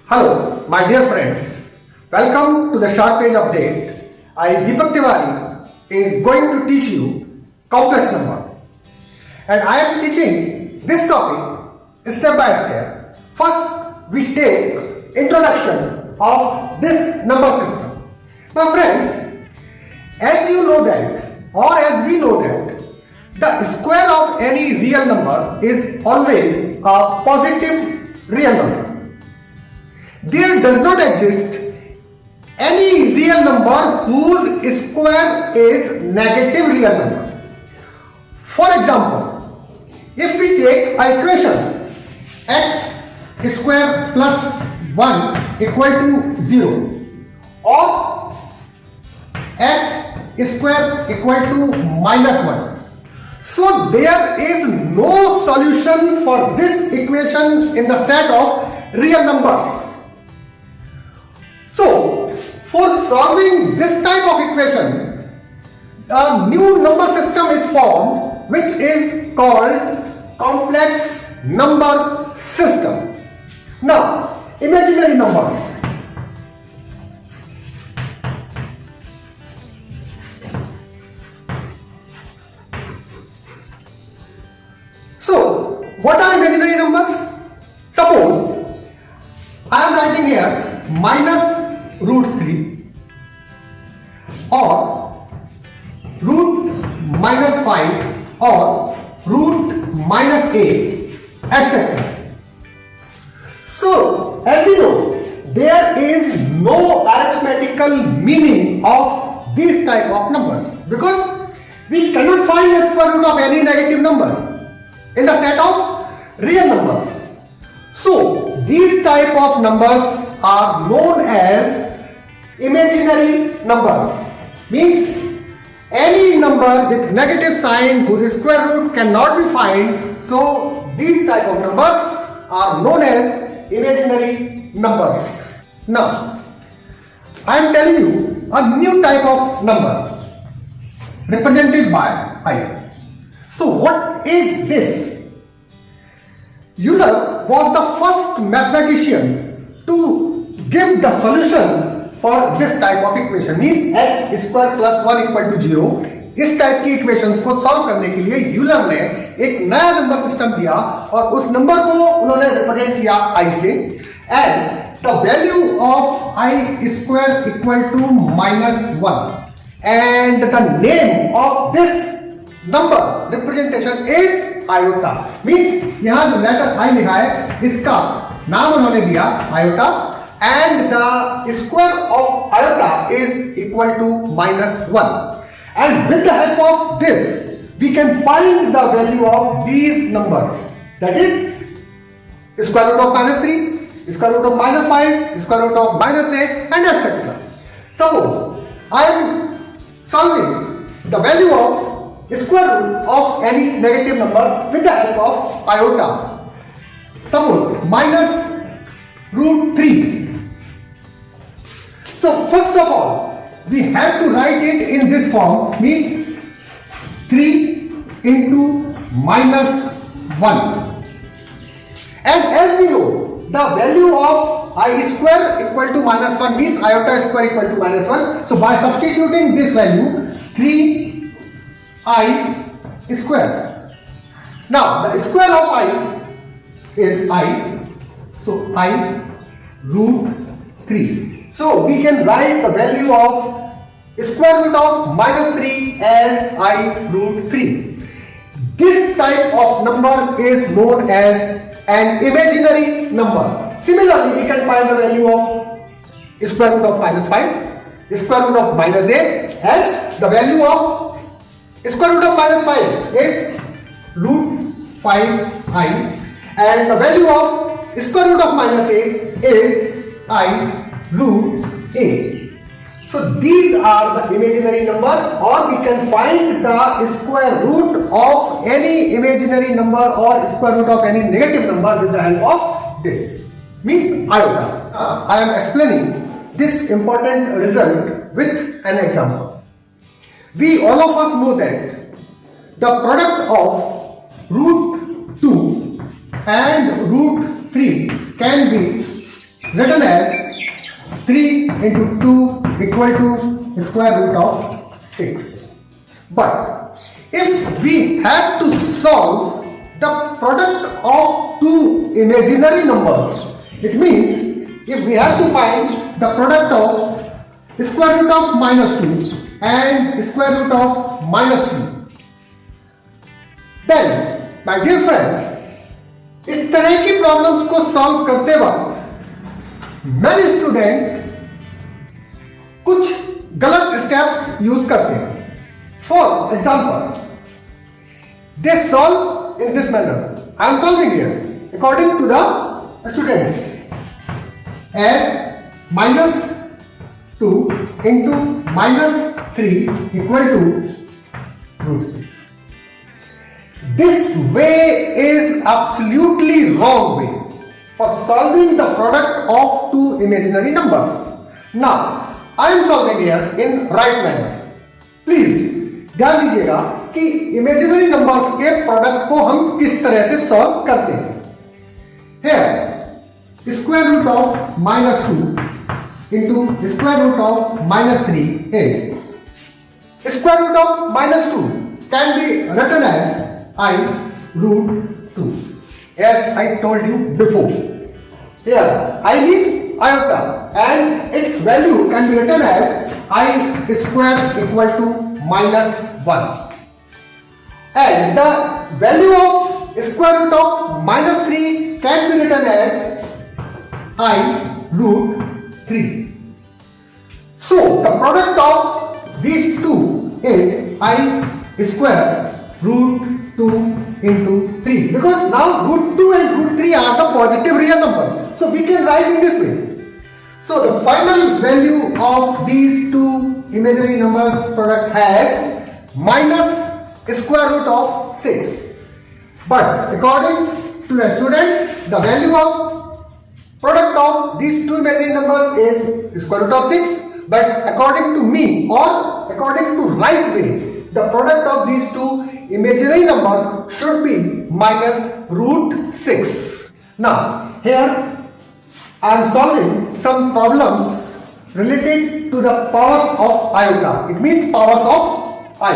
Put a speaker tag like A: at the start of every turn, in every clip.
A: Hello, my dear friends. Welcome to the Short Page Update. I, Deepak Tiwari, is going to teach you complex number. And I am teaching this topic step by step. First, we take introduction of this number system. My friends, as you know that, or as we know that, the square of any real number is always a positive real number. There does not exist any real number whose square is negative real number. For example, if we take an equation x square plus 1 equal to 0 or x square equal to minus 1. So there is no solution for this equation in the set of real numbers. So, for solving this type of equation, a new number system is formed which is called complex number system. Now, imaginary numbers. So, what are imaginary numbers? Suppose I am writing here minus root 3 or root minus 5 or root minus 8, etc. So, as we know, there is no arithmetical meaning of these type of numbers because we cannot find the square root of any negative number in the set of real numbers. So, these type of numbers are known as imaginary numbers. Means any number with negative sign whose square root cannot be found. So, these type of numbers are known as imaginary numbers. Now, I am telling you a new type of number represented by pi. So, what is this? Euler was the first mathematician to give the solution for this type of equation. Means x square plus 1 equal to 0. इस type की equations को solve करने के लिए Euler ने एक नया number system दिया और उस नंबर को उन्होंने रिप्रेजेंट किया i से and the value of i square equal to -1 and the name of this number representation is iota. Means यहां जो लेटर i लिखा है इसका नाम उन्होंने दिया iota and the square of iota is equal to -1, and with the help of this we can find the value of these numbers, that is square root of -3, square root of -5, square root of -8 and etc. Suppose I am solving the value of square root of any negative number with the help of iota. Suppose minus root 3. So first of all, we have to write it in this form, means 3 into -1. And as we know, the value of I square equal to -1 means iota square equal to -1. So by substituting this value, 3i square. Now the square of I is I. So I root 3. So we can write the value of square root of -3 as I root 3. This type of number is known as an imaginary number. Similarly, we can find the value of square root of -5, square root of -8 as the value of square root of -5 is root 5i and the value of square root of -8 is I root 8. So these are the imaginary numbers, or we can find the square root of any imaginary number or square root of any negative number with the help of this. Means iota. I am explaining this important result with an example. We all of us know that the product of root 2 and root 3 can be written as 3 into 2 equal to square root of 6. But if we have to solve the product of two imaginary numbers, it means if we have to find the product of square root of minus 2 and square root of minus 3, then my dear friends, इस तरह की problems को solve करते वक्त मैंने student कुछ गलत steps use करते हैं. For example, they solve in this manner. I am solving here according to the students at minus 2 into minus 3 equal to root 6. This way is absolutely wrong way for solving the product of two imaginary numbers. Now, I am solving here in right manner. Please ध्यान दीजिएगा कि imaginary numbers के product को हम किस तरह से solve करते हैं. Here, square root of minus 2 into square root of minus 3 is square root of minus 2 can be written as I root 2, as I told you before. Here I is iota and its value can be written as I square equal to minus 1, and the value of square root of minus 3 can be written as I root 3. So the product of these two is I square root 2 into 3, because now root 2 and root 3 are the positive real numbers, so we can write in this way. So the final value of these two imaginary numbers product has minus square root of 6, but according to the students the value of product of these two imaginary numbers is square root of 6, but according to me or according to right way, the product of these two imaginary numbers should be minus root 6. Now here I am solving some problems related to the powers of iota. It means powers of I.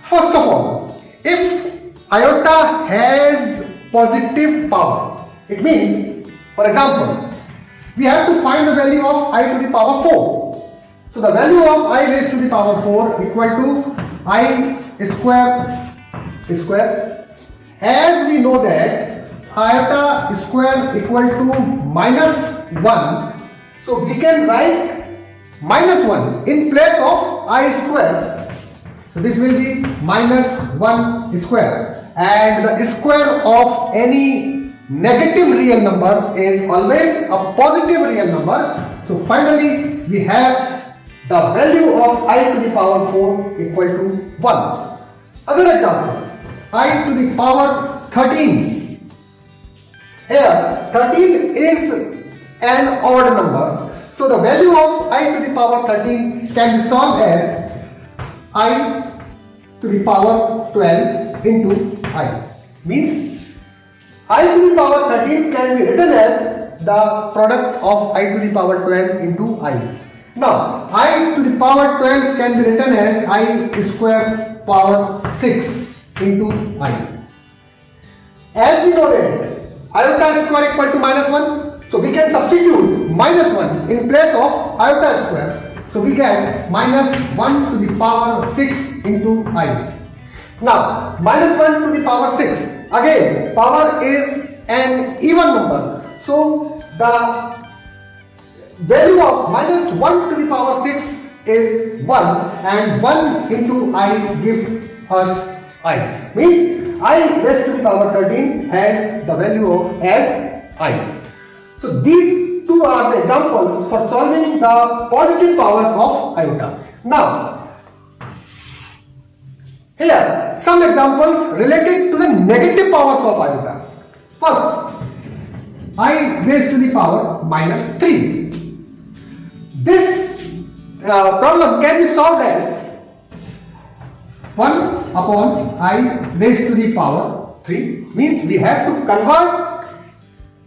A: First of all, if iota has positive power, it means, for example, we have to find the value of I to the power 4. So the value of I raised to the power 4 equal to I square. As we know that iota square equal to minus 1, so we can write minus 1 in place of I square. So this will be minus 1 square, and the square of any negative real number is always a positive real number. So finally we have the value of I to the power 4 equal to 1. Other example, I to the power 13. Here 13 is an odd number. So the value of I to the power 13 can be solved as I to the power 12 into I. Means I to the power 13 can be written as the product of I to the power 12 into I. Now I to the power 12 can be written as I square power 6 into I. As we know that iota square equal to minus 1, so we can substitute minus 1 in place of iota square. So we get minus 1 to the power 6 into I. Now minus 1 to the power 6, again power is an even number, so the value of minus 1 to the power 6 is 1, and 1 into I gives us I. Means I raised to the power 13 has the value of as I. So these two are the examples for solving the positive powers of iota. Now here some examples related to the negative powers of iota. First, I raised to the power minus 3. This problem can be solved as 1 upon I raised to the power 3, means we have to convert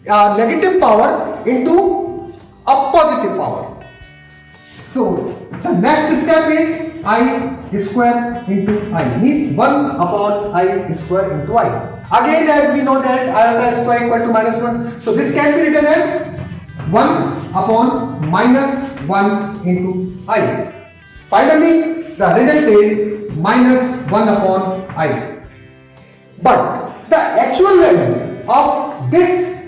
A: negative power into a positive power. So the next step is I square into I, means 1 upon I square into I. Again, as we know that iota square equal to minus 1, so this can be written as 1 upon minus 1 into I. Finally, the result is minus 1 upon I. But the actual value of this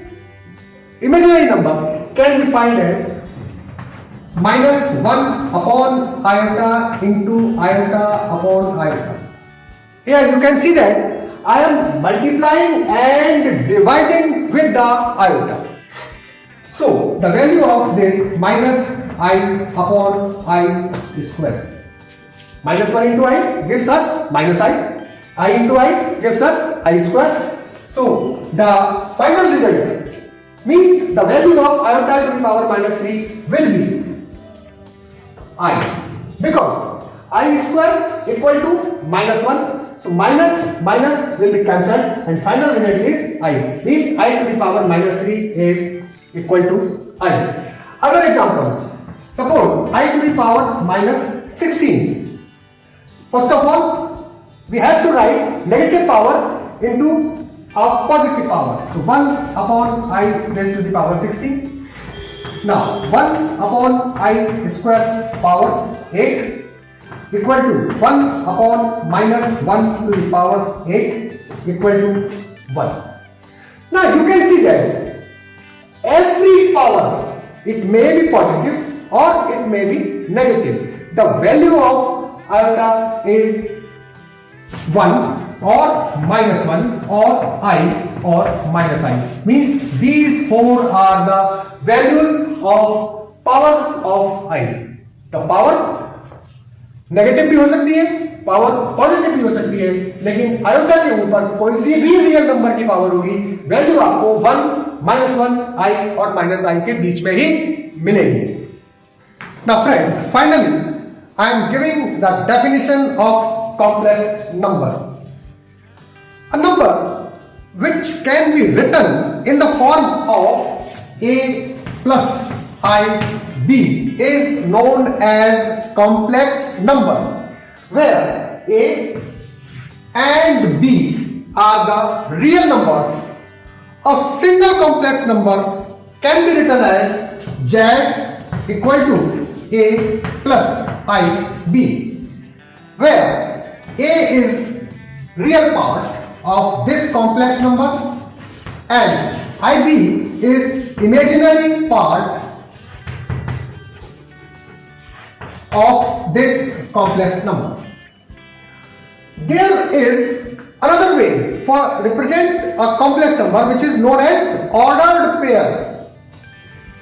A: imaginary number can be found as minus 1 upon iota into iota upon iota. Here you can see that I am multiplying and dividing with the iota. So the value of this minus I upon I square. Minus 1 into I gives us minus I into I gives us I square. So the final result means the value of iota to the power minus 3 will be I, because I square equal to minus 1. So minus will be cancelled and final result is I. Means I to the power minus 3 is equal to I. Other example, suppose I to the power minus 16. First of all, we have to write negative power into a positive power. So 1 upon I raised to the power 16. Now 1 upon I square power 8 equal to 1 upon minus 1 to the power 8 equal to 1. Now you can see that every power, it may be positive or it may be negative. The value of iota is 1 or minus 1 or I or minus I. Means these four are the values of powers of I. The powers negative भी हो सकती है, power positive भी हो सकती है, लेकिन iota के ऊपर कोई सी भी रियल नंबर की पावर होगी, वैल्यू आपको 1, -1, I और -I के बीच में ही मिलेगी. Now friends, finally I am giving the definition of complex number. A number which can be written in the form of a plus ib is known as complex number, where a and b are the real numbers. A single complex number can be written as z equal to a plus ib, where a is real part of this complex number and ib is imaginary part of this complex number. There is another way for represent a complex number which is known as ordered pair.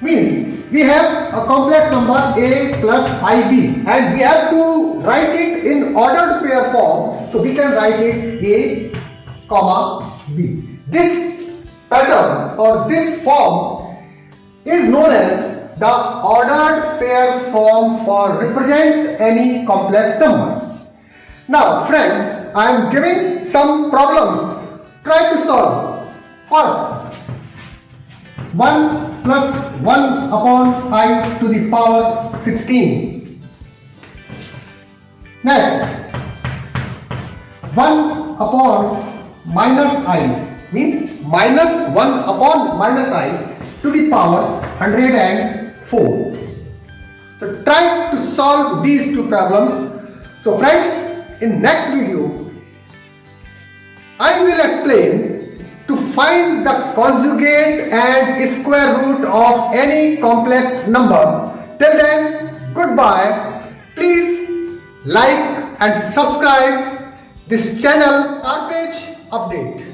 A: Means we have a complex number a plus ib and we have to write it in ordered pair form. So we can write it a comma b. This pattern or this form is known as the ordered pair form for represent any complex number. Now friends, I am giving some problems. Try to solve. First, 1 plus 1 upon I to the power 16. Next, 1 upon minus I means minus 1 upon minus I to the power 104. So try to solve these two problems. So friends, in next video I will explain to find the conjugate and square root of any complex number. Till then, goodbye. Please like and subscribe this channel. Our page update.